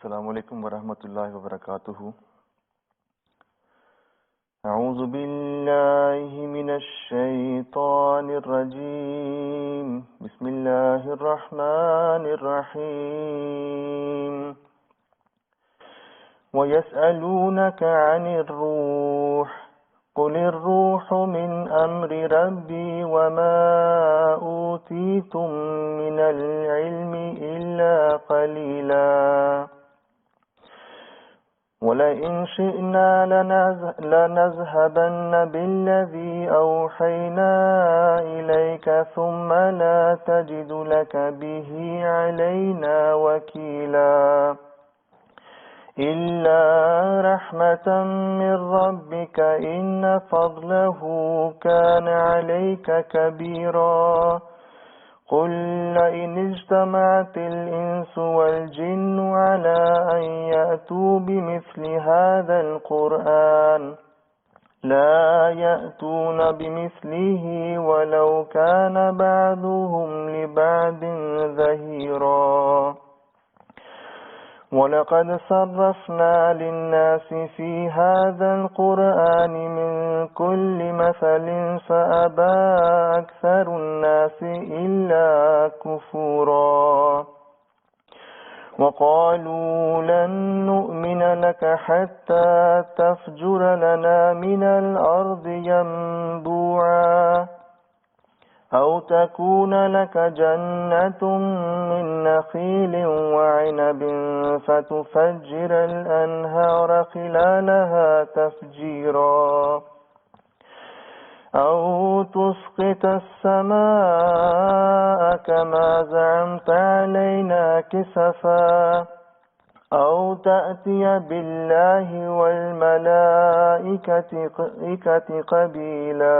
السلام علیکم ورحمۃ اللہ وبرکاتہ۔ اعوذ باللہ من الشیطان الرجیم، بسم اللہ الرحمن الرحیم۔ وَيَسْأَلُونَكَ عَنِ الرُّوحِ قُلِ الرُّوحُ مِنْ أَمْرِ رَبِّي وَمَا أُوتِيتُم مِّنَ الْعِلْمِ إِلَّا قَلِيلًا وَلَئِنْ شِئْنَا لَنَذْهَبَنَّ بِالَّذِي أَوْحَيْنَا إِلَيْكَ ثُمَّ لَا تَجِدُ لَكَ بِهِ عَلَيْنَا وَكِيلًا إِلَّا رَحْمَةً مِّن رَّبِّكَ إِنَّ فَضْلَهُ كَانَ عَلَيْكَ كَبِيرًا قُل لَّئِنِ اجْتَمَعَتِ الْإِنسُ وَالْجِنُّ عَلَىٰ أَن يَأْتُوا بِمِثْلِ هَٰذَا الْقُرْآنِ لَا يَأْتُونَ بِمِثْلِهِ وَلَوْ كَانَ بَعْضُهُمْ لِبَعْضٍ ظَهِيرًا وَلَقَدْ صَرَّفْنَا لِلنَّاسِ فِي هَٰذَا الْقُرْآنِ مِن كُلِّ مَثَلٍ فَأَبَىٰ أَكْثَرُ النَّاسِ إِلَّا كُفُورًا وَقَالُوا لَن نُّؤْمِنَ لَكَ حَتَّىٰ تَفْجُرَ لَنَا مِنَ الْأَرْضِ يَنبُوعًا أَوْ تَكُونَ لَكَ جَنَّةٌ مِّن نَّخِيلٍ وَعِنَبٍ فَتُفَجِّرَ الْأَنْهَارَ خِلَالَهَا تَفْجِيرًا أَوْ تُسْقِطَ السَّمَاءَ كَمَا زَعَمْتَ عَلَيْنَا كِسَفًا أَوْ تَأْتِيَ بِاللَّهِ وَالْمَلَائِكَةِ قَبِيلًا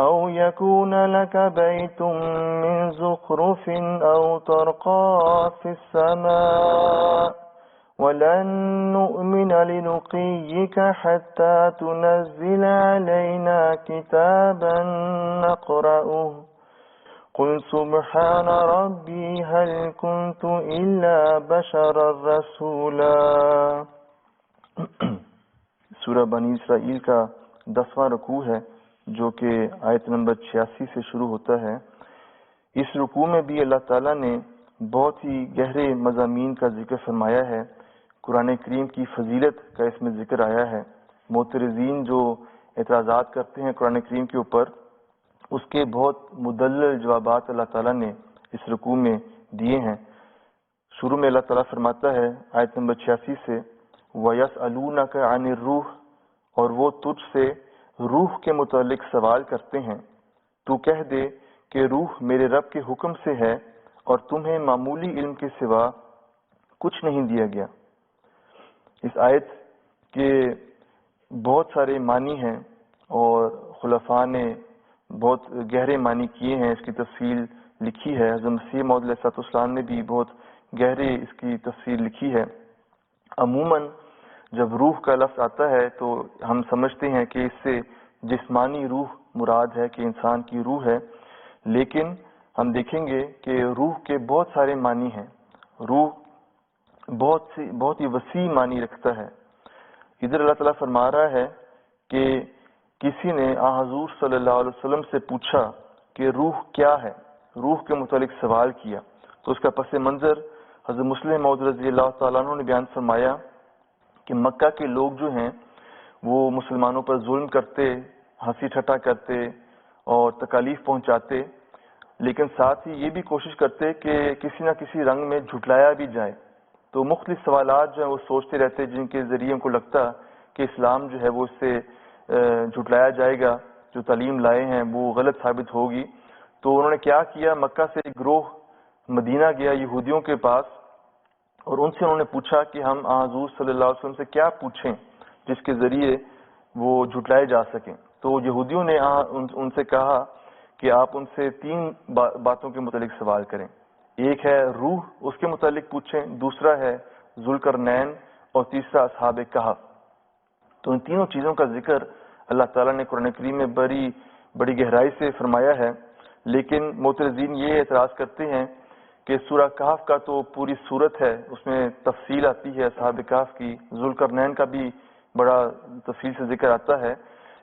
أَوْ يَكُونَ لَكَ بَيْتٌ مِّن زُخْرُفٍ أَوْ تَرْقَىٰ فِي السَّمَاءِ وَلَن نُّؤْمِنَ لِرُقِيِّكَ حَتَّىٰ تُنَزِّلَ عَلَيْنَا كِتَابًا نَّقْرَؤُهُ قُلْ سُبْحَانَ رَبِّي هَلْ كُنتُ إِلَّا بَشَرًا رَّسُولًا۔ سورہ بنی اسرائیل کا 10واں رکوع ہے جو کہ آیت نمبر 86 سے شروع ہوتا ہے۔ اس رکوع میں بھی اللہ تعالیٰ نے بہت ہی گہرے مضامین کا ذکر فرمایا ہے۔ قرآن کریم کی فضیلت کا اس میں ذکر آیا ہے۔ معترضین جو اعتراضات کرتے ہیں قرآن کریم کے اوپر، اس کے بہت مدلل جوابات اللہ تعالیٰ نے اس رکوع میں دیے ہیں۔ شروع میں اللہ تعالیٰ فرماتا ہے آیت نمبر 86 سے وَيَسْأَلُونَكَ عَنِ الرُّوحِ، اور وہ تجھ سے روح کے متعلق سوال کرتے ہیں، تو کہہ دے کہ روح میرے رب کے حکم سے ہے اور تمہیں معمولی علم کے سوا کچھ نہیں دیا گیا۔ اس آیت کے بہت سارے معنی ہیں اور خلفاء نے بہت گہرے معنی کیے ہیں، اس کی تفصیل لکھی ہے۔ حضرت مسیح موعود علیہ السلام نے بھی بہت گہرے اس کی تفصیل لکھی ہے۔ عموماً جب روح کا لفظ آتا ہے تو ہم سمجھتے ہیں کہ اس سے جسمانی روح مراد ہے، کہ انسان کی روح ہے، لیکن ہم دیکھیں گے کہ روح کے بہت سارے معنی ہیں۔ روح بہت ہی وسیع معنی رکھتا ہے۔ ادھر اللہ تعالیٰ فرما رہا ہے کہ کسی نے حضور صلی اللہ علیہ وسلم سے پوچھا کہ روح کیا ہے، روح کے متعلق سوال کیا، تو اس کا پس منظر حضرت مسلم موعود رضی اللہ تعالیٰ عنہ نے بیان فرمایا کہ مکہ کے لوگ جو ہیں وہ مسلمانوں پر ظلم کرتے، ہنسی ٹھٹا کرتے اور تکالیف پہنچاتے، لیکن ساتھ ہی یہ بھی کوشش کرتے کہ کسی نہ کسی رنگ میں جھٹلایا بھی جائے۔ تو مختلف سوالات جو ہیں وہ سوچتے رہتے، جن کے ذریعے ان کو لگتا کہ اسلام جو ہے وہ اس سے جھٹلایا جائے گا، جو تعلیم لائے ہیں وہ غلط ثابت ہوگی۔ تو انہوں نے کیا کیا، مکہ سے ایک گروہ مدینہ گیا یہودیوں کے پاس، اور ان سے انہوں نے پوچھا کہ ہم حضور صلی اللہ علیہ وسلم سے کیا پوچھیں جس کے ذریعے وہ جھٹلائے جا سکیں۔ تو یہودیوں نے ان سے کہا کہ آپ ان سے 3 باتوں کے متعلق سوال کریں۔ ایک ہے روح، اس کے متعلق پوچھیں، دوسرا ہے ذوالقرنین، اور تیسرا اصحاب کہف۔ تو ان تینوں چیزوں کا ذکر اللہ تعالیٰ نے قرآن کریم میں بڑی گہرائی سے فرمایا ہے، لیکن معترضین یہ اعتراض کرتے ہیں کہ سورہ کہف کا تو پوری صورت ہے، اس میں تفصیل آتی ہے اصحاب کہف کی، ذوالقرنین کا بھی بڑا تفصیل سے ذکر آتا ہے،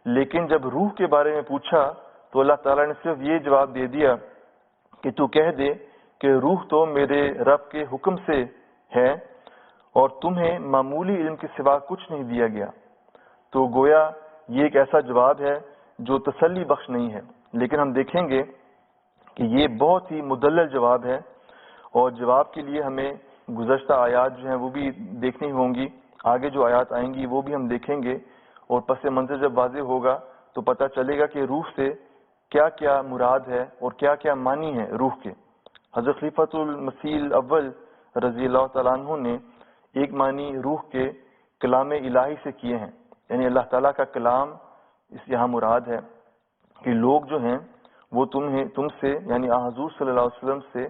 لیکن جب روح کے بارے میں پوچھا تو اللہ تعالیٰ نے صرف یہ جواب دے دیا کہ تو کہہ دے کہ روح تو میرے رب کے حکم سے ہے اور تمہیں معمولی علم کے سوا کچھ نہیں دیا گیا۔ تو گویا یہ ایک ایسا جواب ہے جو تسلی بخش نہیں ہے، لیکن ہم دیکھیں گے کہ یہ بہت ہی مدلل جواب ہے، اور جواب کے لیے ہمیں گزشتہ آیات جو ہیں وہ بھی دیکھنی ہوں گی، آگے جو آیات آئیں گی وہ بھی ہم دیکھیں گے، اور پس منظر جب واضح ہوگا تو پتہ چلے گا کہ روح سے کیا کیا مراد ہے اور کیا کیا معنی ہے روح کے۔ حضرت خلیفۃ المسیح الاول رضی اللہ تعالیٰ عنہ نے ایک معنی روح کے کلام الہی سے کیے ہیں، یعنی اللہ تعالیٰ کا کلام اس یہاں مراد ہے کہ لوگ جو ہیں وہ تم سے یعنی حضور صلی اللہ علیہ وسلم سے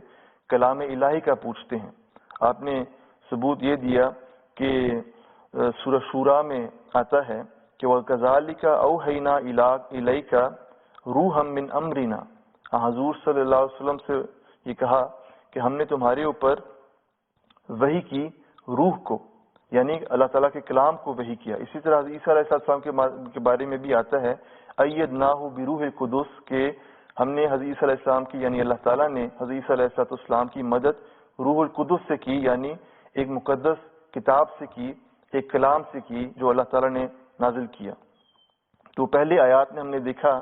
کلام الہی کا پوچھتے ہیں۔ آپ نے ثبوت یہ دیا کہ سورہ شورا میں آتا ہے کہ وَكَذَلِكَ أَوْحَيْنَا إِلَيْكَ رُوحًا مِّنْ أَمْرِنَا، حضور صلی اللہ علیہ وسلم سے یہ کہا کہ ہم نے تمہارے اوپر وحی کی روح کو، یعنی اللہ تعالیٰ کے کلام کو وحی کیا۔ اسی طرح حضرت عیسیٰ علیہ السلام کے بارے میں بھی آتا ہے أَيَّدْنَاهُ بِرُوحِ الْقُدُسِ، کہ ہم نے حضرت عیسیٰ علیہ السلام کی یعنی اللہ تعالیٰ نے حضرت عیسیٰ علیہ السلام کی مدد روح القدس سے کی، یعنی ایک مقدس کتاب سے کی، ایک کلام سے کی جو اللہ تعالیٰ نے نازل کیا۔ تو پہلے آیات میں ہم نے دیکھا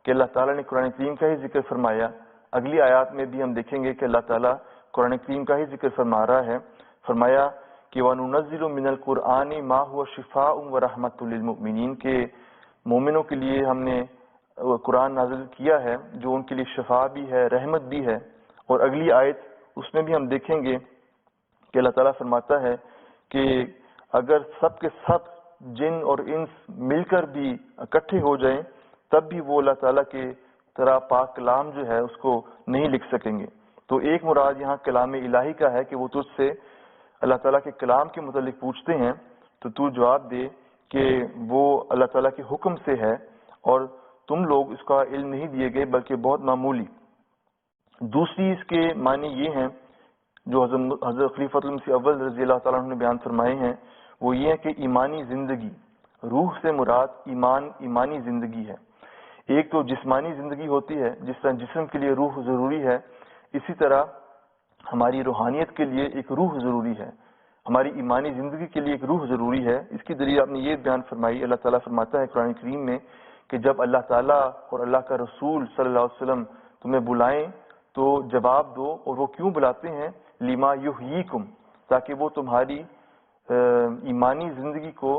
کہ اللہ تعالیٰ نے قرآن کریم کا ہی ذکر فرمایا، اگلی آیات میں بھی ہم دیکھیں گے کہ اللہ تعالیٰ قرآن کریم کا ہی ذکر فرما رہا ہے۔ فرمایا کہ وَنُنَزِّلُ مِنَ الْقُرْآنِ مَا هُوَ شِفَاءٌ وَرَحْمَةٌ لِلْمُؤْمِنِينَ، کہ مومنوں کے لیے ہم نے قرآن نازل کیا ہے جو ان کے لیے شفا بھی ہے، رحمت بھی ہے۔ اور اگلی آیت اس میں بھی ہم دیکھیں گے کہ اللہ تعالیٰ فرماتا ہے کہ اگر سب کے سب جن اور انس مل کر بھی اکٹھے ہو جائیں تب بھی وہ اللہ تعالیٰ کے طرح پاک کلام جو ہے اس کو نہیں لکھ سکیں گے۔ تو ایک مراد یہاں کلام الہی کا ہے کہ وہ تجھ سے اللہ تعالیٰ کے کلام کے متعلق پوچھتے ہیں تو تو جواب دے کہ وہ اللہ تعالیٰ کے حکم سے ہے اور تم لوگ اس کا علم نہیں دیے گئے بلکہ بہت معمولی۔ دوسری اس کے معنی یہ ہیں جو حضرت خلیفۃ المسیح اول رضی اللہ تعالیٰ عنہ نے بیان فرمائے ہیں، وہ یہ ہے کہ ایمانی زندگی، روح سے مراد ایمانی زندگی ہے۔ ایک تو جسمانی زندگی ہوتی ہے، جس طرح جسم کے لیے روح ضروری ہے، اسی طرح ہماری روحانیت کے لیے ایک روح ضروری ہے، ہماری ایمانی زندگی کے لیے ایک روح ضروری ہے۔ اس کی دلیل آپ نے یہ بیان فرمائی، اللہ تعالیٰ فرماتا ہے قرآن کریم میں کہ جب اللہ تعالیٰ اور اللہ کا رسول صلی اللہ علیہ وسلم تمہیں بلائیں تو جواب دو، اور وہ کیوں بلاتے ہیں؟ لما یحییکم، تاکہ وہ تمہاری ایمانی زندگی کو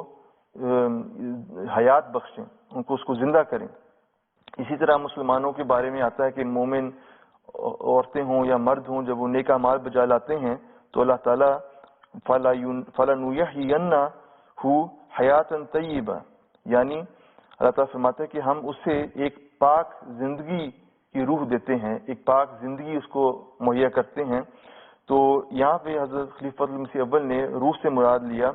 حیات بخشیں، ان کو اس کو زندہ کریں۔ اسی طرح مسلمانوں کے بارے میں آتا ہے کہ مومن عورتیں ہوں یا مرد ہوں جب وہ نیک اعمال بجا لاتے ہیں تو اللہ تعالیٰ فَلَنُحْيِيَنَّهُ حَيَاةً طَيِّبَةً، یعنی اللہ تعالیٰ فرماتا ہے کہ ہم اسے ایک پاک زندگی کی روح دیتے ہیں، ایک پاک زندگی اس کو مہیا کرتے ہیں۔ تو یہاں پہ حضرت خلیفۃ المسیح اول نے روح سے مراد لیا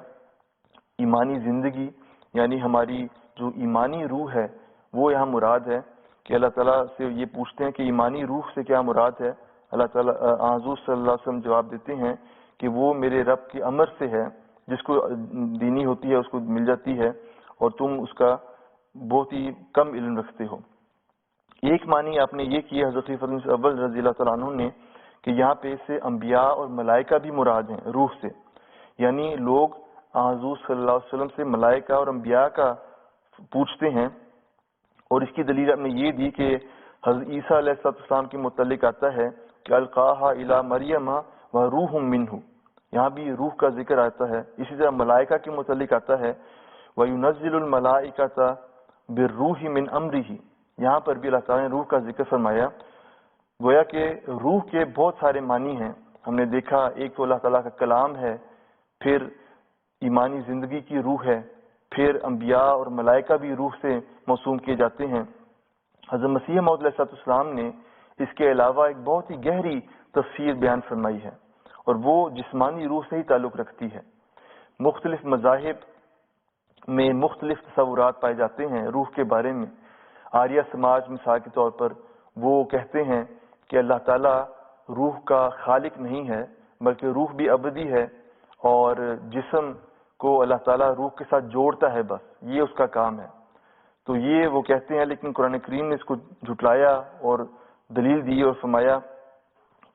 ایمانی زندگی، یعنی ہماری جو ایمانی روح ہے وہ یہاں مراد ہے کہ اللہ تعالیٰ سے یہ پوچھتے ہیں کہ ایمانی روح سے کیا مراد ہے۔ اللہ تعالیٰ حضور صلی اللہ علیہ وسلم جواب دیتے ہیں کہ وہ میرے رب کے امر سے ہے، جس کو دینی ہوتی ہے اس کو مل جاتی ہے اور تم اس کا بہت ہی کم علم رکھتے ہو۔ ایک معنی آپ نے یہ کیا حضرت خلیفۃ المسیح اول رضی اللہ تعالیٰ عنہ نے کہ یہاں پہ سے انبیاء اور ملائکہ بھی مراد ہیں روح سے، یعنی لوگ حضور صلی اللہ علیہ وسلم سے ملائکہ اور انبیاء کا پوچھتے ہیں، اور اس کی دلیل آپ نے یہ دی کہ حضرت عیسیٰ علیہ السلام کے متعلق آتا ہے کہ القاہا الی مریم وروح منہ، یہاں بھی روح کا ذکر آتا ہے۔ اسی طرح ملائکہ کے متعلق آتا ہے وَيُنَزِّلُ الْمَلَائِكَةَ بِالرُّوحِ مِنْ أَمْرِهِ، یہاں پر بھی اللہ تعالیٰ نے روح کا ذکر فرمایا۔ گویا کہ روح کے بہت سارے معنی ہیں، ہم نے دیکھا ایک تو اللہ تعالیٰ کا کلام ہے، پھر ایمانی زندگی کی روح ہے، پھر انبیاء اور ملائکہ بھی روح سے موسوم کیے جاتے ہیں۔ حضرت مسیح موعود علیہ السلام نے اس کے علاوہ ایک بہت ہی گہری تفسیر بیان فرمائی ہے، اور وہ جسمانی روح سے ہی تعلق رکھتی ہے۔ مختلف مذاہب میں مختلف تصورات پائے جاتے ہیں روح کے بارے میں۔ آریہ سماج مثال کے طور پر وہ کہتے ہیں کہ اللہ تعالیٰ روح کا خالق نہیں ہے، بلکہ روح بھی ابدی ہے، اور جسم کو اللہ تعالیٰ روح کے ساتھ جوڑتا ہے، بس یہ اس کا کام ہے۔ تو یہ وہ کہتے ہیں، لیکن قرآن کریم نے اس کو جھٹلایا اور دلیل دی اور فرمایا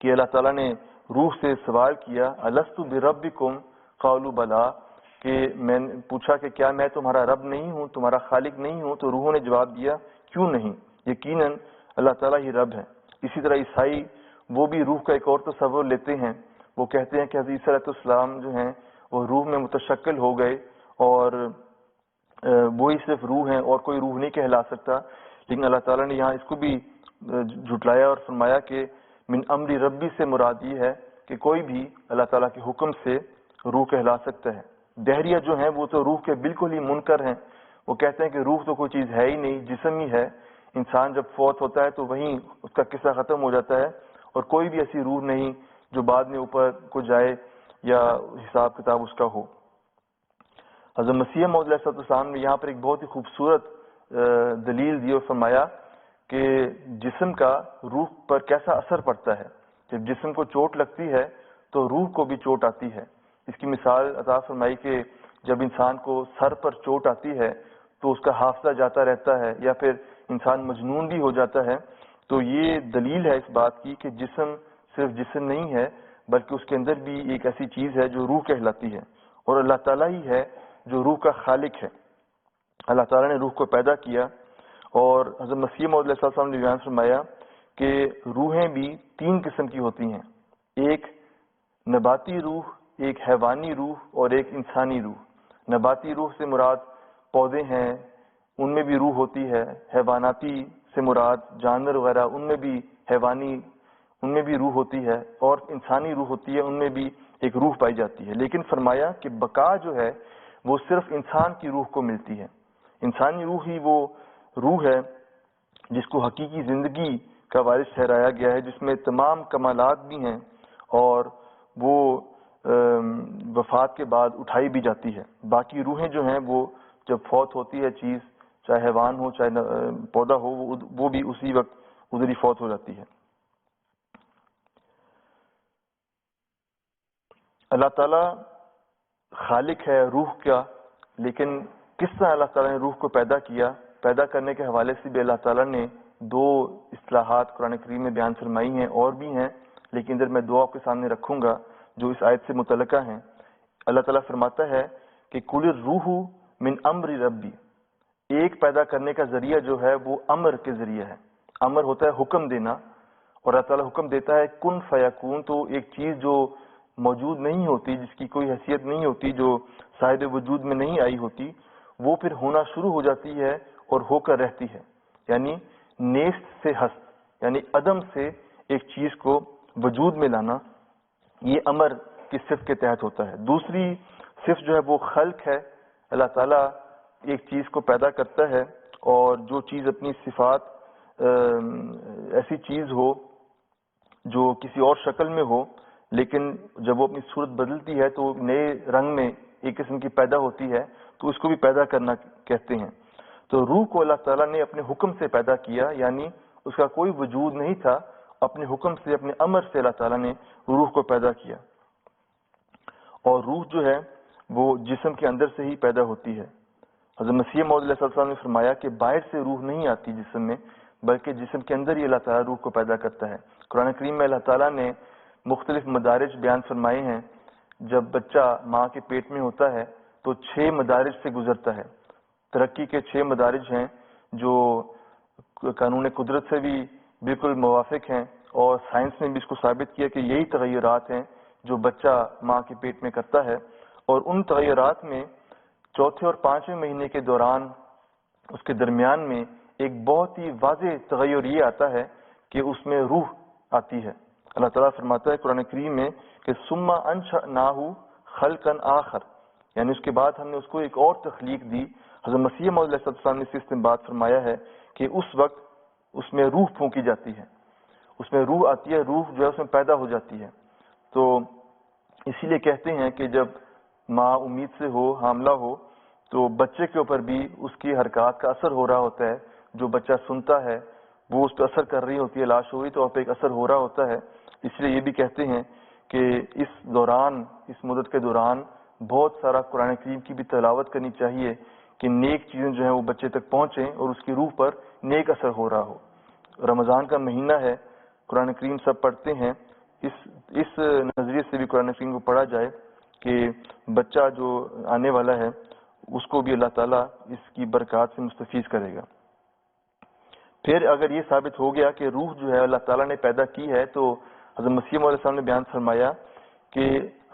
کہ اللہ تعالیٰ نے روح سے سوال کیا، الستُ بربکم قالوا بلا، کہ میں نے پوچھا کہ کیا میں تمہارا رب نہیں ہوں، تمہارا خالق نہیں ہوں؟ تو روحوں نے جواب دیا، کیوں نہیں، یقیناً اللہ تعالیٰ ہی رب ہے۔ اسی طرح عیسائی وہ بھی روح کا ایک اور تصور لیتے ہیں، وہ کہتے ہیں کہ حضرت عیسیٰ علیہ السلام جو ہیں وہ روح میں متشکل ہو گئے، اور وہی صرف روح ہیں اور کوئی روح نہیں کہلا سکتا۔ لیکن اللہ تعالیٰ نے یہاں اس کو بھی جھٹلایا اور فرمایا کہ من امر ربی سے مراد یہ ہے کہ کوئی بھی اللہ تعالیٰ کے حکم سے روح کہلا سکتا ہے۔ دہریہ جو ہیں وہ تو روح کے بالکل ہی منکر ہیں، وہ کہتے ہیں کہ روح تو کوئی چیز ہے ہی نہیں، جسم ہی ہے، انسان جب فوت ہوتا ہے تو وہیں اس کا قصہ ختم ہو جاتا ہے، اور کوئی بھی ایسی روح نہیں جو بعد میں اوپر کو جائے یا حساب کتاب اس کا ہو۔ حضرت مسیح موعود علیہ السلام نے یہاں پر ایک بہت ہی خوبصورت دلیل دی اور فرمایا کہ جسم کا روح پر کیسا اثر پڑتا ہے۔ جب جسم کو چوٹ لگتی ہے تو روح کو بھی چوٹ آتی ہے۔ اس کی مثال عطا فرمائی کہ جب انسان کو سر پر چوٹ آتی ہے تو اس کا حافظہ جاتا رہتا ہے، یا پھر انسان مجنون بھی ہو جاتا ہے۔ تو یہ دلیل ہے اس بات کی کہ جسم صرف جسم نہیں ہے، بلکہ اس کے اندر بھی ایک ایسی چیز ہے جو روح کہلاتی ہے، اور اللہ تعالیٰ ہی ہے جو روح کا خالق ہے۔ اللہ تعالیٰ نے روح کو پیدا کیا، اور حضرت مسیح موعود علیہ السلام نے بیان فرمایا کہ روحیں بھی 3 قسم کی ہوتی ہیں، ایک نباتی روح، ایک حیوانی روح، اور ایک انسانی روح۔ نباتی روح سے مراد پودے ہیں، ان میں بھی روح ہوتی ہے۔ حیواناتی سے مراد جانور وغیرہ، ان میں بھی حیوانی، ان میں بھی روح ہوتی ہے، اور انسانی روح ہوتی ہے، ان میں بھی ایک روح پائی جاتی ہے۔ لیکن فرمایا کہ بقا جو ہے وہ صرف انسان کی روح کو ملتی ہے۔ انسانی روح ہی وہ روح ہے جس کو حقیقی زندگی کا وارث ٹھہرایا گیا ہے، جس میں تمام کمالات بھی ہیں، اور وہ وفات کے بعد اٹھائی بھی جاتی ہے۔ باقی روحیں جو ہیں وہ جب فوت ہوتی ہے چیز، چاہے حیوان ہو چاہے پودا ہو، وہ بھی اسی وقت ادھر ہی فوت ہو جاتی ہے۔ اللہ تعالیٰ خالق ہے روح کا، لیکن کس طرح اللہ تعالیٰ نے روح کو پیدا کیا، پیدا کرنے کے حوالے سے بھی اللہ تعالیٰ نے 2 اصطلاحات قرآن کریم میں بیان فرمائی ہیں، اور بھی ہیں، لیکن ادھر میں 2 آپ کے سامنے رکھوں گا جو اس آیت سے متعلقہ ہیں۔ اللہ تعالیٰ فرماتا ہے کہ کل الروح من امر ربی، ایک پیدا کرنے کا ذریعہ جو ہے وہ امر کے ذریعے ہے۔ امر ہوتا ہے حکم دینا، اور اللہ تعالیٰ حکم دیتا ہے کن فیکون، تو ایک چیز جو موجود نہیں ہوتی، جس کی کوئی حیثیت نہیں ہوتی، جو صاحب وجود میں نہیں آئی ہوتی، وہ پھر ہونا شروع ہو جاتی ہے اور ہو کر رہتی ہے۔ یعنی نیست سے ہست، یعنی عدم سے ایک چیز کو وجود میں لانا، یہ امر کی صفت کے تحت ہوتا ہے۔ دوسری صفت جو ہے وہ خلق ہے۔ اللہ تعالیٰ ایک چیز کو پیدا کرتا ہے، اور جو چیز اپنی صفات ایسی چیز ہو جو کسی اور شکل میں ہو، لیکن جب وہ اپنی صورت بدلتی ہے تو نئے رنگ میں ایک قسم کی پیدا ہوتی ہے، تو اس کو بھی پیدا کرنا کہتے ہیں۔ تو روح کو اللہ تعالیٰ نے اپنے حکم سے پیدا کیا، یعنی اس کا کوئی وجود نہیں تھا، اپنے حکم سے، اپنے امر سے اللہ تعالیٰ نے روح کو پیدا کیا۔ اور روح جو ہے وہ جسم کے اندر سے ہی پیدا ہوتی ہے۔ حضرت مسیح موعود علیہ السلام نے فرمایا کہ باہر سے روح نہیں آتی جسم میں، بلکہ جسم کے اندر ہی اللہ تعالیٰ روح کو پیدا کرتا ہے۔ قرآن کریم میں اللہ تعالیٰ نے مختلف مدارج بیان فرمائے ہیں۔ جب بچہ ماں کے پیٹ میں ہوتا ہے تو 6 مدارج سے گزرتا ہے۔ ترقی کے 6 مدارج ہیں جو قانون قدرت سے بھی بالکل موافق ہیں، اور سائنس نے بھی اس کو ثابت کیا کہ یہی تغیرات ہیں جو بچہ ماں کے پیٹ میں کرتا ہے۔ اور ان تغیرات میں 4تھے اور 5ویں مہینے کے دوران اس کے درمیان میں ایک بہت ہی واضح تغیر یہ آتا ہے کہ اس میں روح آتی ہے۔ اللہ تعالیٰ فرماتا ہے قرآن کریم میں کہ ثم انشأناہ خلقا آخر، یعنی اس کے بعد ہم نے اس کو ایک اور تخلیق دی۔ حضرت مسیح موعود علیہ السلام نے اس میں بات فرمایا ہے کہ اس وقت اس میں روح پھونکی جاتی ہے، اس میں روح آتی ہے، روح جو ہے اس میں پیدا ہو جاتی ہے۔ تو اسی لیے کہتے ہیں کہ جب ماں امید سے ہو، حاملہ ہو، تو بچے کے اوپر بھی اس کی حرکات کا اثر ہو رہا ہوتا ہے۔ جو بچہ سنتا ہے وہ اس پہ اثر کر رہی ہوتی ہے، لاشعوری طور پہ ایک اثر ہو رہا ہوتا ہے. اس لیے یہ بھی کہتے ہیں کہ اس دوران، اس مدت کے دوران بہت سارا قرآن کریم کی بھی تلاوت کرنی چاہیے کہ نیک چیزیں جو ہیں وہ بچے تک پہنچیں اور اس کی روح پر نیک اثر ہو رہا ہو. رمضان کا مہینہ ہے، قرآن کریم سب پڑھتے ہیں، اس نظریے سے بھی قرآن کریم کو پڑھا جائے کہ بچہ جو آنے والا ہے اس کو بھی اللہ تعالیٰ اس کی برکات سے مستفیض کرے گا. پھر اگر یہ ثابت ہو گیا کہ روح جو ہے اللہ تعالیٰ نے پیدا کی ہے، تو حضرت مسیح علیہ السلام نے بیان فرمایا کہ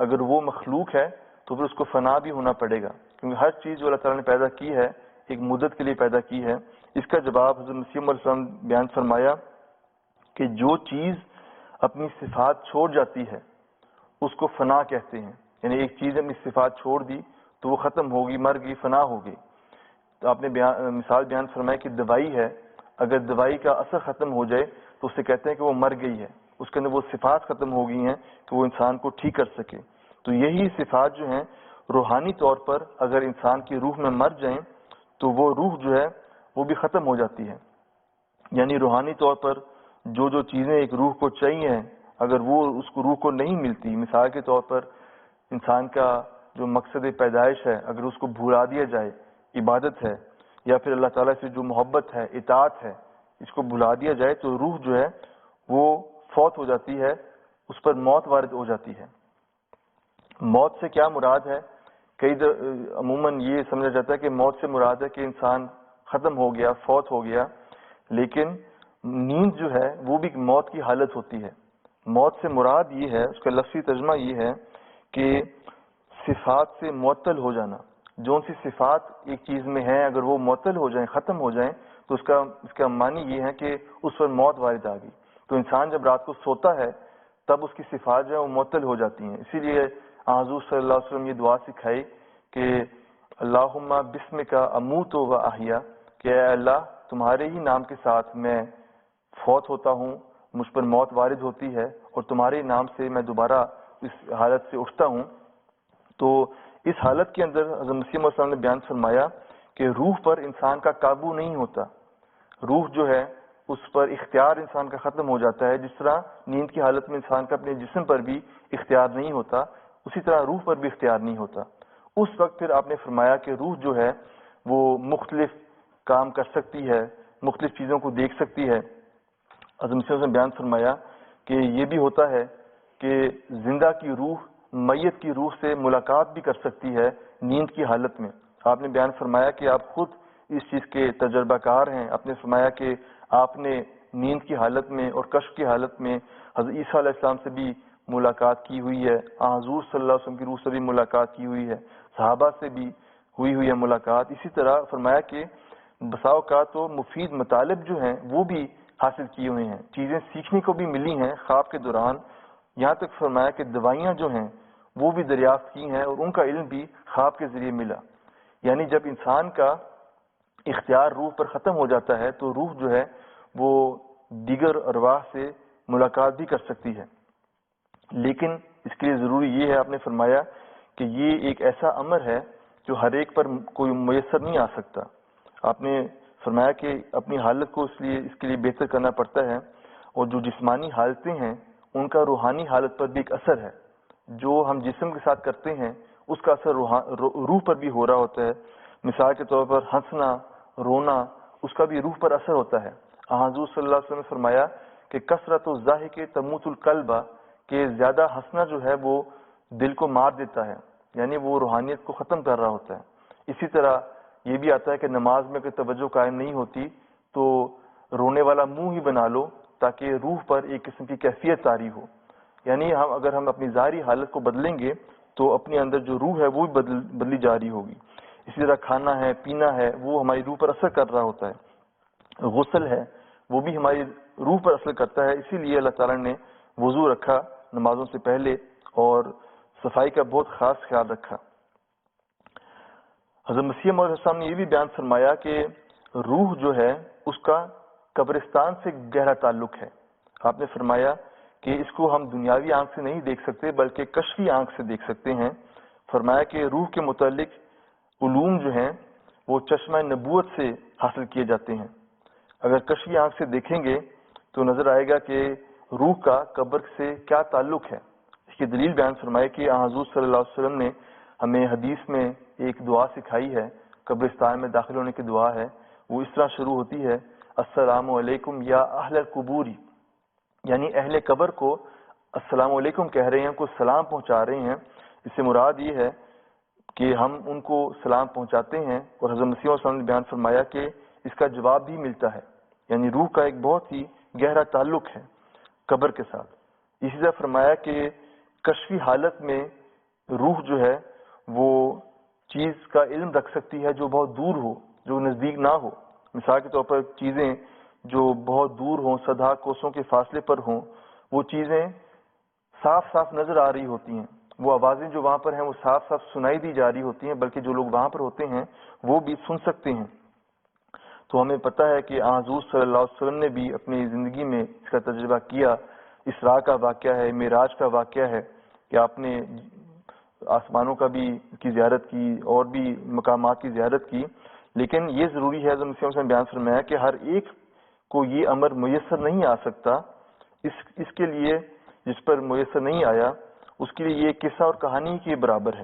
اگر وہ مخلوق ہے تو پھر اس کو فنا بھی ہونا پڑے گا، کیونکہ ہر چیز جو اللہ تعالیٰ نے پیدا کی ہے ایک مدت کے لیے پیدا کی ہے. اس کا جواب حضرت مسیح علیہ السلام نے بیان فرمایا کہ جو چیز اپنی صفات چھوڑ جاتی ہے اس کو فنا کہتے ہیں. یعنی ایک چیز اپنی صفات چھوڑ دی تو وہ ختم ہوگی، مر گئی، فنا ہوگی. تو آپ نے مثال بیان فرمایا کہ دوائی ہے، اگر دوائی کا اثر ختم ہو جائے تو اسے کہتے ہیں کہ وہ مر گئی ہے، اس کے اندر وہ صفات ختم ہو گئی ہیں کہ وہ انسان کو ٹھیک کر سکے. تو یہی صفات جو ہیں روحانی طور پر اگر انسان کی روح میں مر جائیں تو وہ روح جو ہے وہ بھی ختم ہو جاتی ہے. یعنی روحانی طور پر جو جو چیزیں ایک روح کو چاہیے اگر وہ اس کو روح کو نہیں ملتی، مثال کے طور پر انسان کا جو مقصد پیدائش ہے اگر اس کو بھلا دیا جائے، عبادت ہے یا پھر اللہ تعالیٰ سے جو محبت ہے، اطاعت ہے، اس کو بھلا دیا جائے تو روح جو ہے وہ فوت ہو جاتی ہے، اس پر موت وارد ہو جاتی ہے. موت سے کیا مراد ہے؟ عموماً یہ سمجھا جاتا ہے کہ موت سے مراد ہے کہ انسان ختم ہو گیا، فوت ہو گیا، لیکن نیند جو ہے وہ بھی موت کی حالت ہوتی ہے. موت سے مراد یہ ہے، اس کا لفظی ترجمہ یہ ہے کہ صفات سے معطل ہو جانا. جو سی صفات ایک چیز میں ہیں اگر وہ معطل ہو جائیں، ختم ہو جائیں تو اس کا معنی یہ ہے کہ اس پر موت وارد آ گئی. تو انسان جب رات کو سوتا ہے تب اس کی صفات جو ہے وہ معطل ہو جاتی ہیں. اسی لیے حضور صلی اللہ علیہ وسلم یہ دعا سکھائی کہ اللہم بسمک اموت و احیا، کہ اے اللہ تمہارے ہی نام کے ساتھ میں فوت ہوتا ہوں، مجھ پر موت وارد ہوتی ہے، اور تمہارے نام سے میں دوبارہ اس حالت سے اٹھتا ہوں. تو اس حالت کے اندر حضرت مسیح علیہ السلام نے بیان فرمایا کہ روح پر انسان کا قابو نہیں ہوتا. روح جو ہے اس پر اختیار انسان کا ختم ہو جاتا ہے. جس طرح نیند کی حالت میں انسان کا اپنے جسم پر بھی اختیار نہیں ہوتا، اسی طرح روح پر بھی اختیار نہیں ہوتا. اس وقت پھر آپ نے فرمایا کہ روح جو ہے وہ مختلف کام کر سکتی ہے، مختلف چیزوں کو دیکھ سکتی ہے. حضرت مسیح نے بیان فرمایا کہ یہ بھی ہوتا ہے کہ زندہ کی روح میت کی روح سے ملاقات بھی کر سکتی ہے نیند کی حالت میں. آپ نے بیان فرمایا کہ آپ خود اس چیز کے تجربہ کار ہیں. آپ نے فرمایا کہ آپ نے نیند کی حالت میں اور کشف کی حالت میں حضرت عیسیٰ علیہ السلام سے بھی ملاقات کی ہوئی ہے، حضور صلی اللہ علیہ وسلم کی روح سے بھی ملاقات کی ہوئی ہے، صحابہ سے بھی ہوئی ہے ملاقات. اسی طرح فرمایا کہ بسا اوقات تو مفید مطالب جو ہیں وہ بھی حاصل کیے ہوئے ہیں، چیزیں سیکھنے کو بھی ملی ہیں خواب کے دوران. یہاں تک فرمایا کہ دوائیاں جو ہیں وہ بھی دریافت کی ہیں اور ان کا علم بھی خواب کے ذریعے ملا. یعنی جب انسان کا اختیار روح پر ختم ہو جاتا ہے تو روح جو ہے وہ دیگر ارواح سے ملاقات بھی کر سکتی ہے. لیکن اس کے لیے ضروری یہ ہے، آپ نے فرمایا کہ یہ ایک ایسا امر ہے جو ہر ایک پر کوئی میسر نہیں آ سکتا. آپ نے فرمایا کہ اپنی حالت کو اس کے لیے بہتر کرنا پڑتا ہے، اور جو جسمانی حالتیں ہیں ان کا روحانی حالت پر بھی ایک اثر ہے. جو ہم جسم کے ساتھ کرتے ہیں اس کا اثر روح پر بھی ہو رہا ہوتا ہے. مثال کے طور پر ہنسنا، رونا، اس کا بھی روح پر اثر ہوتا ہے. حضور صلی اللہ علیہ وسلم نے فرمایا کہ کثرت الضحک تموت القلب، کہ زیادہ ہنسنا جو ہے وہ دل کو مار دیتا ہے، یعنی وہ روحانیت کو ختم کر رہا ہوتا ہے. اسی طرح یہ بھی آتا ہے کہ نماز میں اگر توجہ قائم نہیں ہوتی تو رونے والا منہ ہی بنا لو تاکہ روح پر ایک قسم کی کیفیت طاری ہو. یعنی اگر ہم اپنی ظاہری حالت کو بدلیں گے تو اپنے اندر جو روح ہے وہ بھی بدلی جا رہی ہوگی. اسی طرح کھانا ہے، پینا ہے، وہ ہماری روح پر اثر کر رہا ہوتا ہے. غسل ہے وہ بھی ہماری روح پر اثر کرتا ہے. اسی لیے اللہ تعالیٰ نے وضو رکھا نمازوں سے پہلے اور صفائی کا بہت خاص خیال رکھا. حضرت مسیح علیہ السلام نے یہ بھی بیان فرمایا کہ روح جو ہے اس کا قبرستان سے گہرا تعلق ہے. آپ نے فرمایا کہ اس کو ہم دنیاوی آنکھ سے نہیں دیکھ سکتے بلکہ کشفی آنکھ سے دیکھ سکتے ہیں. فرمایا کہ روح کے متعلق علوم جو ہیں وہ چشمہ نبوت سے حاصل کیے جاتے ہیں. اگر کشفی آنکھ سے دیکھیں گے تو نظر آئے گا کہ روح کا قبر سے کیا تعلق ہے۔ اس کی دلیل بیان فرمائے کہ حضور صلی اللہ علیہ وسلم نے ہمیں حدیث میں ایک دعا سکھائی ہے، قبرستان میں داخل ہونے کی دعا ہے، وہ اس طرح شروع ہوتی ہے، السلام علیکم یا اہل القبور، یعنی اہل قبر کو السلام علیکم کہہ رہے ہیں، ان کو سلام پہنچا رہے ہیں۔ اس سے مراد یہ ہے کہ ہم ان کو سلام پہنچاتے ہیں، اور حضرت مسیح علیہ السلام نے بیان فرمایا کہ اس کا جواب بھی ملتا ہے، یعنی روح کا ایک بہت ہی گہرا تعلق ہے قبر کے ساتھ۔ اسی طرح فرمایا کہ کشفی حالت میں روح جو ہے وہ چیز کا علم رکھ سکتی ہے جو بہت دور ہو، جو نزدیک نہ ہو۔ مثال کے طور پر چیزیں جو بہت دور ہوں، صدہ کوسوں کے فاصلے پر ہوں، وہ چیزیں صاف صاف نظر آ رہی ہوتی ہیں، وہ آوازیں جو وہاں پر ہیں وہ صاف صاف سنائی دی جا رہی ہوتی ہیں، بلکہ جو لوگ وہاں پر ہوتے ہیں وہ بھی سن سکتے ہیں۔ تو ہمیں پتہ ہے کہ حضور صلی اللہ علیہ وسلم نے بھی اپنی زندگی میں اس کا تجربہ کیا۔ اسراء کا واقعہ ہے، معراج کا واقعہ ہے کہ آپ نے آسمانوں کا بھی کی زیارت کی اور بھی مقامات کی زیارت کی، لیکن یہ ضروری ہے، حضرت مسیح نے بیان فرمایا کہ ہر ایک کو یہ امر میسر نہیں آ سکتا، اس کے لیے جس پر میسر نہیں آیا اس کے لیے یہ قصہ اور کہانی کے برابر ہے۔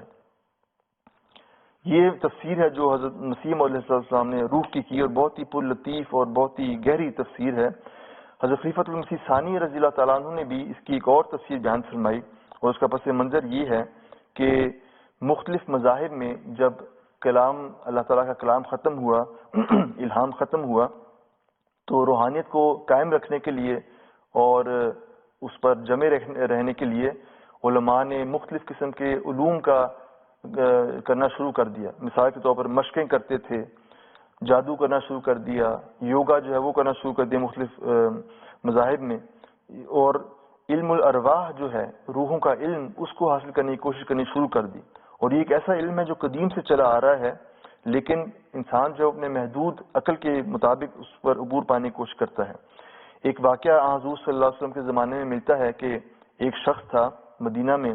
یہ تفسیر ہے جو حضرت مسیح علیہ السلام نے روح کی اور بہت ہی پر لطیف اور بہت ہی گہری تفسیر ہے۔ حضرت خلیفۃ المسیح ثانی رضی اللہ تعالیٰ عنہ نے بھی اس کی ایک اور تفسیر بیان فرمائی، اور اس کا پس منظر یہ ہے کہ مختلف مذاہب میں جب کلام اللہ تعالیٰ کا کلام ختم ہوا، الہام ختم ہوا، تو روحانیت کو قائم رکھنے کے لیے اور اس پر جمع رہنے کے لیے علماء نے مختلف قسم کے علوم کا کرنا شروع کر دیا۔ مثال کے طور پر مشقیں کرتے تھے، جادو کرنا شروع کر دیا، یوگا جو ہے وہ کرنا شروع کر دیا مختلف مذاہب میں، اور علم الارواح جو ہے روحوں کا علم، اس کو حاصل کرنے کی کوشش کرنی شروع کر دی۔ اور یہ ایک ایسا علم ہے جو قدیم سے چلا آ رہا ہے، لیکن انسان جو اپنے محدود عقل کے مطابق اس پر عبور پانے کی کوشش کرتا ہے۔ ایک واقعہ حضور صلی اللہ علیہ وسلم کے زمانے میں ملتا ہے کہ ایک شخص تھا مدینہ میں،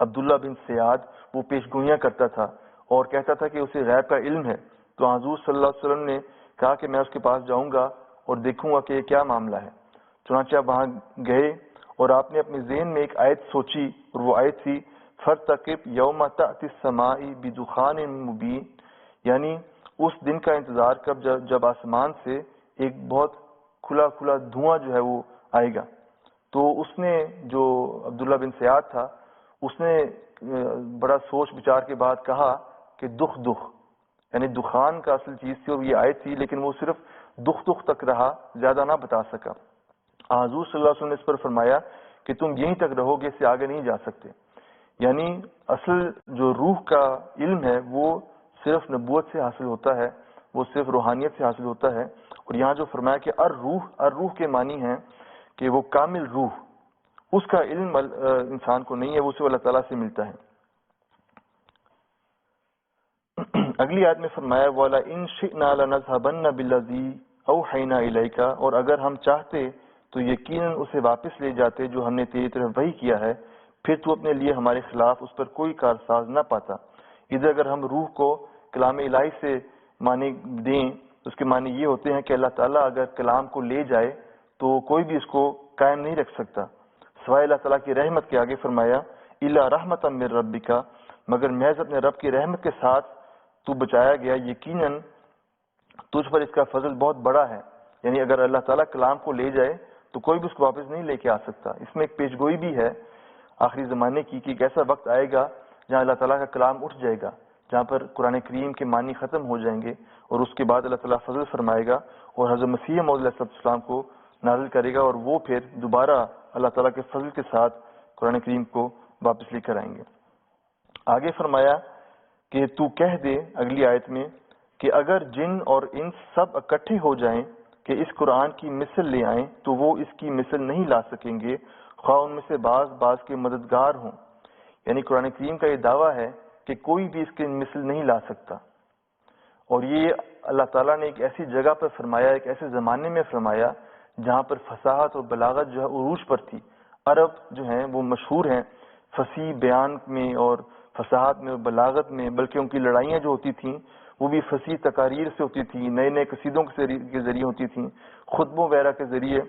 عبداللہ بن سیاد، وہ پیش گوئیاں کرتا تھا اور کہتا تھا کہ اسے غیب کا علم ہے۔ تو حضور صلی اللہ علیہ وسلم نے کہا کہ میں اس کے پاس جاؤں گا اور دیکھوں گا کہ یہ کیا معاملہ ہے۔ چنانچہ وہاں گئے اور آپ نے اپنے ذہن میں ایک آیت سوچی، اور وہ آیت تھی فَارْتَقِبْ يَوْمَ تَأْتِي السَّمَاءُ بِدُخَانٍ مُبِينٍ، یعنی اس دن کا انتظار کب جب آسمان سے ایک بہت کھلا کھلا دھواں جو ہے وہ آئے گا۔ تو اس نے، جو عبداللہ بن سیاد تھا، اس نے بڑا سوچ بچار کے بعد کہا کہ دخ دخ، یعنی دخان کا اصل چیز تھی اور یہ آیت تھی، لیکن وہ صرف دخ دخ تک رہا، زیادہ نہ بتا سکا۔ حضور صلی اللہ علیہ وسلم نے اس پر فرمایا کہ تم یہیں تک رہو گے، اس سے آگے نہیں جا سکتے۔ یعنی اصل جو روح کا علم ہے وہ صرف نبوت سے حاصل ہوتا ہے، وہ صرف روحانیت سے حاصل ہوتا ہے۔ اور یہاں جو فرمایا کہ الروح کے معنی ہیں کہ وہ کامل روح، اس کا علم انسان کو نہیں ہے، وہ صرف اللہ تعالیٰ سے ملتا ہے۔ اگلی آیت میں فرمایا وَلَا إِن شِئْنَا لَنَذْهَبَنَّ بِالَّذِي أَوْحَيْنَا إِلَيْكَ، اور اگر ہم چاہتے تو یقیناً اسے واپس لے جاتے جو ہم نے تیری طرف وحی کیا ہے، پھر تو اپنے لیے ہمارے خلاف اس پر کوئی کارساز نہ پاتا۔ ادھر اگر ہم روح کو کلام الہی سے معنی دیں، اس کے معنی یہ ہوتے ہیں کہ اللہ تعالیٰ اگر کلام کو لے جائے تو کوئی بھی اس کو قائم نہیں رکھ سکتا سوائے اللہ تعالیٰ کی رحمت کے۔ آگے فرمایا اِلَّا رَحْمَةً مِّن رَبِّكَ، مگر محض اپنے رب کی رحمت کے ساتھ تو بچایا گیا، یقیناً تجھ پر اس کا فضل بہت بڑا ہے۔ یعنی اگر اللہ تعالیٰ کلام کو لے جائے تو کوئی بھی اس کو واپس نہیں لے کے آ سکتا۔ اس میں ایک پیش گوئی بھی ہے آخری زمانے کی کہ ایک ایسا وقت آئے گا جہاں اللہ تعالیٰ کا کلام اٹھ جائے گا، جہاں پر قرآن کریم کے معنی ختم ہو جائیں گے، اور اس کے بعد اللہ تعالیٰ فضل فرمائے گا اور حضرت مسیح موعود علیہ السلام کو نازل کرے گا، اور وہ پھر دوبارہ اللہ تعالیٰ کے فضل کے ساتھ قرآن کریم کو واپس لے کر آئیں گے۔ آگے فرمایا کہ تو کہہ دے اگلی آیت میں کہ اگر جن اور انس سب اکٹھے ہو جائیں کہ اس قرآن کی مثل لے آئیں تو وہ اس کی مثل نہیں لا سکیں گے، خواہ ان میں سے بعض کے مددگار ہوں۔ یعنی قرآن کریم کا یہ دعویٰ ہے کہ کوئی بھی اس کی مثل نہیں لا سکتا، اور یہ اللہ تعالیٰ نے ایک ایسی جگہ پر فرمایا، ایک ایسے زمانے میں فرمایا جہاں پر فصاحت اور بلاغت جو ہے عروج پر تھی۔ عرب جو ہیں وہ مشہور ہیں فصیح بیان میں اور فصاحت میں اور بلاغت میں، بلکہ ان کی لڑائیاں جو ہوتی تھیں وہ بھی فصیح تقاریر سے ہوتی تھی، نئے نئے قصیدوں کے ذریعے ہوتی تھیں، خطبوں وغیرہ کے ذریعے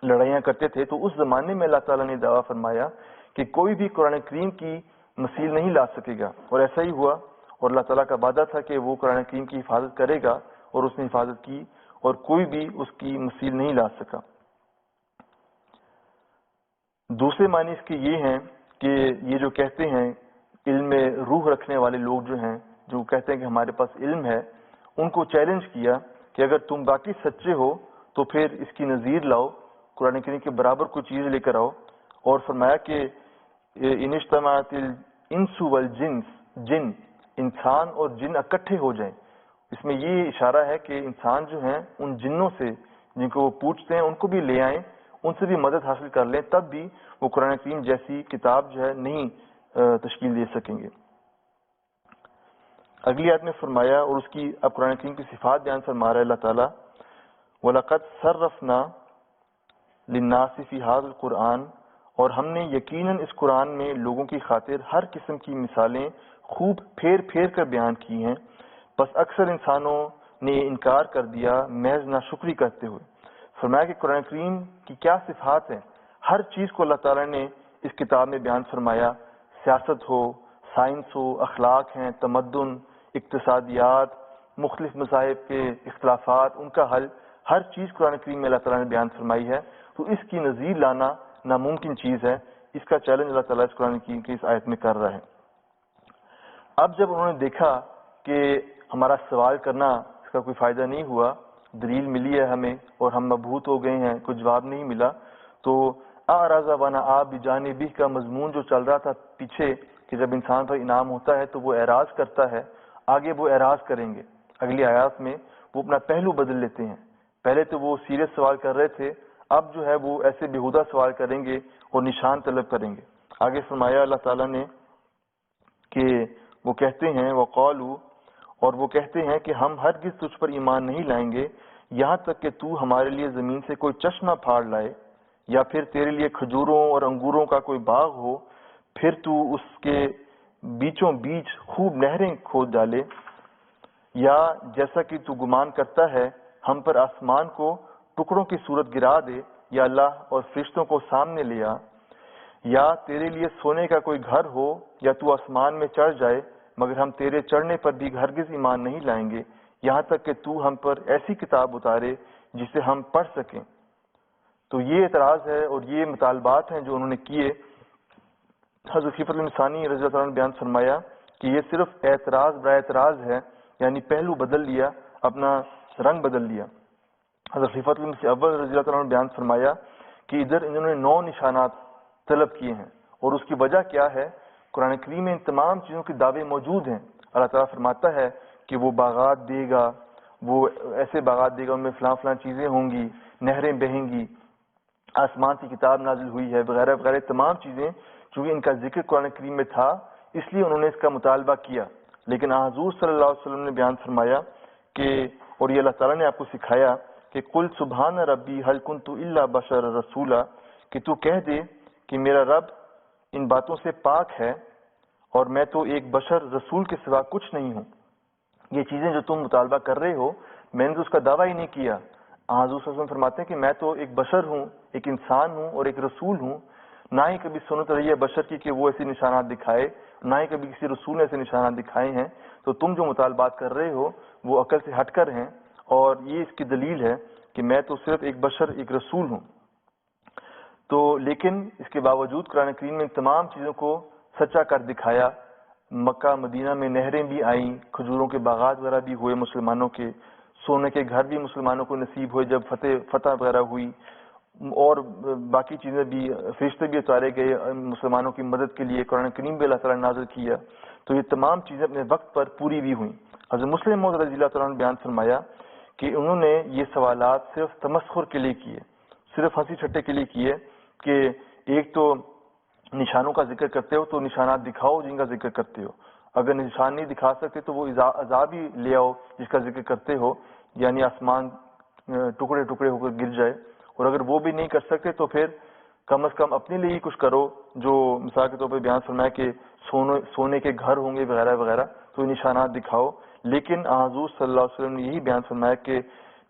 لڑائیاں کرتے تھے. تو اس زمانے میں اللہ تعالیٰ نے دعویٰ فرمایا کہ کوئی بھی قرآن کریم کی مثیل نہیں لا سکے گا، اور ایسا ہی ہوا. اور اللہ تعالیٰ کا وعدہ تھا کہ وہ قرآن کریم کی حفاظت کرے گا، اور اس نے حفاظت کی، اور کوئی بھی اس کی مثیل نہیں لا سکا. دوسرے معنی اس کے یہ ہیں کہ یہ جو کہتے ہیں علم میں روح رکھنے والے لوگ جو ہیں، جو کہتے ہیں کہ ہمارے پاس علم ہے، ان کو چیلنج کیا کہ اگر تم باقی سچے ہو تو پھر اس کی نظیر لاؤ، قرآن کریم کے برابر کوئی چیز لے کر آؤ. اور فرمایا کہ ان اجتماعت الانس والجنس، جن، انسان اور جن اکٹھے ہو جائیں. اس میں یہ اشارہ ہے کہ انسان جو ہیں ان جنوں سے جن کو وہ پوچھتے ہیں ان کو بھی لے آئیں، ان سے بھی مدد حاصل کر لیں، تب بھی وہ قرآن کریم جیسی کتاب جو ہے نہیں تشکیل دے سکیں گے. اگلی آیت میں فرمایا، اور اس کی اب قرآن کریم کی صفات بیان فرما رہا ہے اللہ تعالیٰ، وَلَقَدْ صَرَّفْنَا لِلنَّاسِ فِي هَذَا الْقُرْآنِ، اور ہم نے یقیناً اس قرآن میں لوگوں کی خاطر ہر قسم کی مثالیں خوب پھیر پھیر کر بیان کی ہیں، بس اکثر انسانوں نے انکار کر دیا محض ناشکری کرتے ہوئے. فرمایا کہ قرآن کریم کی کیا صفات ہیں، ہر چیز کو اللہ تعالیٰ نے اس کتاب میں بیان فرمایا. سیاست ہو، سائنس ہو، اخلاق ہیں، تمدن، اقتصادیات، مختلف مذاہب کے اختلافات، ان کا حل، ہر چیز قرآن کریم میں اللہ تعالیٰ نے بیان فرمائی ہے. تو اس کی نظیر لانا ناممکن چیز ہے. اس کا چیلنج اللہ تعالیٰ اس قرآن کی اس آیت میں کر رہا ہے. اب جب انہوں نے دیکھا کہ ہمارا سوال کرنا اس کا کوئی فائدہ نہیں ہوا، دلیل ملی ہے ہمیں اور ہم مبہوت ہو گئے ہیں، کوئی جواب نہیں ملا، تو اعرض وانا آب بجانبہ کا مضمون جو چل رہا تھا پیچھے کہ جب انسان پر انعام ہوتا ہے تو وہ اعراض کرتا ہے، آگے وہ اعراض کریں گے. اگلی آیات میں وہ اپنا پہلو بدل لیتے ہیں. پہلے تو وہ سیریس سوال کر رہے تھے، اب جو ہے وہ ایسے بیہودہ سوال کریں گے اور نشان طلب کریں گے. آگے فرمایا اللہ تعالیٰ نے کہ وہ کہتے ہیں وقالوا، اور وہ کہتے ہیں کہ ہم ہرگز تجھ پر ایمان نہیں لائیں گے یہاں تک کہ تو ہمارے لیے زمین سے کوئی چشمہ پھاڑ لائے، یا پھر تیرے لیے کھجوروں اور انگوروں کا کوئی باغ ہو، پھر تو اس کے بیچوں بیچ خوب نہریں کھود ڈالے، یا جیسا کہ تو گمان کرتا ہے ہم پر آسمان کو ٹکڑوں کی صورت گرا دے، یا اللہ اور فرشتوں کو سامنے لیا، یا تیرے لیے سونے کا کوئی گھر ہو، یا تو آسمان میں چڑھ جائے، مگر ہم تیرے چڑھنے پر بھی ہرگز ایمان نہیں لائیں گے یہاں تک کہ تو ہم پر ایسی کتاب اتارے جسے ہم پڑھ سکیں. تو یہ اعتراض ہے اور یہ مطالبات ہیں جو انہوں نے کیے. حضرت خلیفۃ المسیح ثانی رضی اللہ عنہ نے بیان فرمایا کہ یہ صرف اعتراض برائے اعتراض ہے، یعنی پہلو بدل لیا، اپنا رنگ بدل لیا. حضرت خلیفۃ المسیح اول رضی اللہ عنہ نے بیان فرمایا کہ ادھر انہوں نے 9 نشانات طلب کیے ہیں، اور اس کی وجہ کیا ہے؟ قرآن کریم میں ان تمام چیزوں کے دعوے موجود ہیں. اللہ تعالیٰ فرماتا ہے کہ وہ باغات دے گا، وہ ایسے باغات دے گا، ان میں فلاں فلاں چیزیں ہوں گی، نہریں بہیں گی، آسمان کی کتاب نازل ہوئی ہے، وغیرہ وغیرہ تمام چیزیں. چونکہ ان کا ذکر قرآن کریم میں تھا اس لیے انہوں نے اس کا مطالبہ کیا. لیکن حضور صلی اللہ علیہ وسلم نے بیان فرمایا کہ، اور یہ اللہ تعالیٰ نے آپ کو سکھایا کہ قل سبحان ربی هل كنت الا بشر رسولا، کہ تو کہہ دے کہ میرا رب ان باتوں سے پاک ہے اور میں تو ایک بشر رسول کے سوا کچھ نہیں ہوں. یہ چیزیں جو تم مطالبہ کر رہے ہو میں نے تو اس کا دعویٰ ہی نہیں کیا. حضور صلی اللہ علیہ وسلم فرماتے ہیں کہ میں تو ایک بشر ہوں، ایک انسان ہوں اور ایک رسول ہوں. نہ ہی کبھی سنت رہی ہے بشر کی کہ وہ ایسے نشانات دکھائے، نہ ہی کبھی کسی رسول نے ایسے نشانات دکھائے ہیں. تو تم جو مطالبات کر رہے ہو وہ عقل سے ہٹ کر ہیں، اور یہ اس کی دلیل ہے کہ میں تو صرف ایک بشر، ایک رسول ہوں. تو لیکن اس کے باوجود قرآن کریم میں تمام چیزوں کو سچا کر دکھایا. مکہ مدینہ میں نہریں بھی آئیں، کھجوروں کے باغات وغیرہ بھی ہوئے مسلمانوں کے، سونے کے گھر بھی مسلمانوں کو نصیب ہوئے جب فتح وغیرہ ہوئی، اور باقی چیزیں بھی، فرشتے بھی اتارے گئے مسلمانوں کی مدد کے لیے، قرآن کریم بھی اللہ تعالیٰ نے نازل کیا. تو یہ تمام چیزیں اپنے وقت پر پوری بھی ہوئیں. حضرت مسلم موعود رضی اللہ تعالیٰ نے بیان فرمایا کہ انہوں نے یہ سوالات صرف تمسخر کے لیے کیے، صرف ہنسی چھٹے کے لیے کیے کہ ایک تو نشانوں کا ذکر کرتے ہو تو نشانات دکھاؤ جن کا ذکر کرتے ہو، اگر نشان نہیں دکھا سکتے تو وہ عذاب ہی لے آؤ جس کا ذکر کرتے ہو، یعنی آسمان ٹکڑے ٹکڑے ہو کر گر جائے. اور اگر وہ بھی نہیں کر سکتے تو پھر کم از کم اپنے لیے ہی کچھ کرو، جو مثال کے طور پہ بیان فرمایا کہ سونے کے گھر ہوں گے وغیرہ وغیرہ، تو نشانات دکھاؤ. لیکن حضور صلی اللہ علیہ وسلم نے یہی بیان فرمایا کہ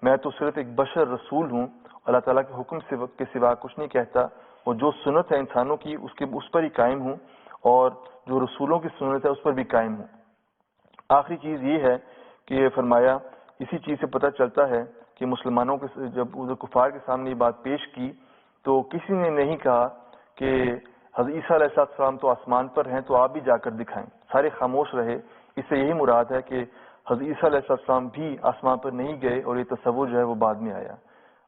میں تو صرف ایک بشر رسول ہوں، اللہ تعالیٰ کے حکم کے سوا کچھ نہیں کہتا، اور جو سنت ہے انسانوں کی اس پر ہی قائم ہوں، اور جو رسولوں کی سنت ہے اس پر بھی قائم ہوں۔ آخری چیز یہ ہے کہ یہ فرمایا، اسی چیز سے پتہ چلتا ہے کہ مسلمانوں کے جب کفار کے سامنے یہ بات پیش کی تو کسی نے نہیں کہا کہ حضرت عیسیٰ علیہ السلام تو آسمان پر ہیں تو آپ بھی جا کر دکھائیں، سارے خاموش رہے۔ اس سے یہی مراد ہے کہ حضرت عیسیٰ علیہ السلام بھی آسمان پر نہیں گئے، اور یہ تصور جو ہے وہ بعد میں آیا۔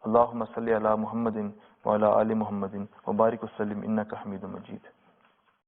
اللہم صلی علی محمد وعلی آل محمد وبارک وسلم انک حمید مجید۔